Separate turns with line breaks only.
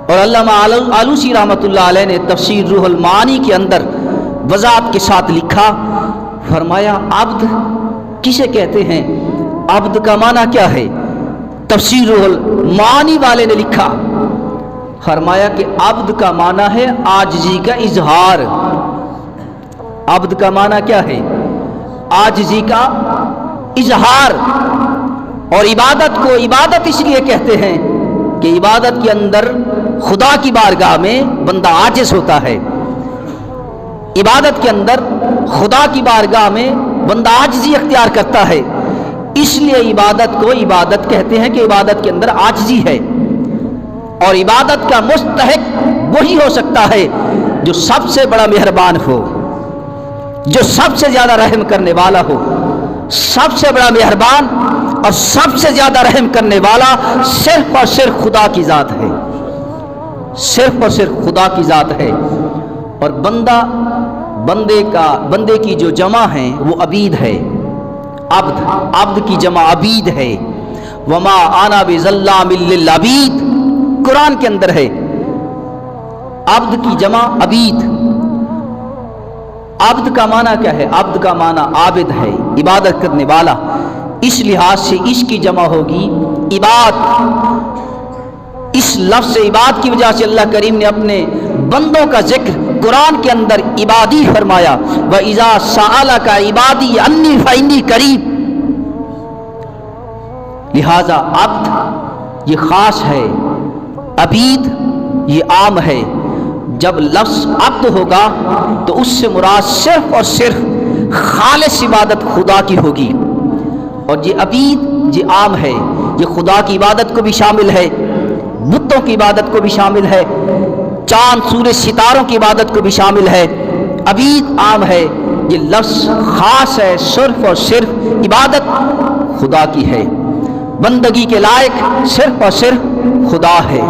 اور علامہ آلوسی رحمۃ اللہ علیہ نے تفسیر روح المعانی کے اندر وضاحت کے ساتھ لکھا، فرمایا عبد کسے کہتے ہیں، عبد کا معنی کیا ہے؟ تفسیر روح المعانی والے نے لکھا، فرمایا کہ عبد کا معنی ہے عاجزی کا اظہار۔ عبد کا معنی کیا ہے؟ عاجزی کا اظہار۔ اور عبادت کو عبادت اس لیے کہتے ہیں کہ عبادت کے اندر خدا کی بارگاہ میں بندہ عاجز ہوتا ہے، عبادت کے اندر خدا کی بارگاہ میں بندہ عاجزی اختیار کرتا ہے، اس لیے عبادت کو عبادت کہتے ہیں کہ عبادت کے اندر عاجزی ہے۔ اور عبادت کا مستحق وہی ہو سکتا ہے جو سب سے بڑا مہربان ہو، جو سب سے زیادہ رحم کرنے والا ہو۔ سب سے بڑا مہربان اور سب سے زیادہ رحم کرنے والا صرف اور صرف خدا کی ذات ہے، صرف اور صرف خدا کی ذات ہے۔ اور بندے کی جو جمع ہے وہ عبید ہے، عبد کی جمع عبید ہے۔ وما انا بظلام للعبید، قرآن کے اندر ہے، عبد کی جمع عبید۔ عبد کا معنی کیا ہے؟ عبد کا معنی عابد ہے، عبادت کرنے والا۔ اس لحاظ سے اس کی جمع ہوگی عباد۔ اس لفظ عباد کی وجہ سے اللہ کریم نے اپنے بندوں کا ذکر قرآن کے اندر عبادی فرمایا، وَإِذَا سَأَلَكَ عِبَادِي عَنِّي فَإِنِّي قَرِيبٌ۔ لہذا عبد یہ خاص ہے، عبید یہ عام ہے۔ جب لفظ عبد ہوگا تو اس سے مراد صرف اور صرف خالص عبادت خدا کی ہوگی، اور یہ عبید یہ عام ہے، یہ خدا کی عبادت کو بھی شامل ہے، بتوں کی عبادت کو بھی شامل ہے، چاند سورج ستاروں کی عبادت کو بھی شامل ہے۔ عبید عام ہے، یہ لفظ خاص ہے، صرف اور صرف عبادت خدا کی ہے، بندگی کے لائق صرف اور صرف خدا ہے۔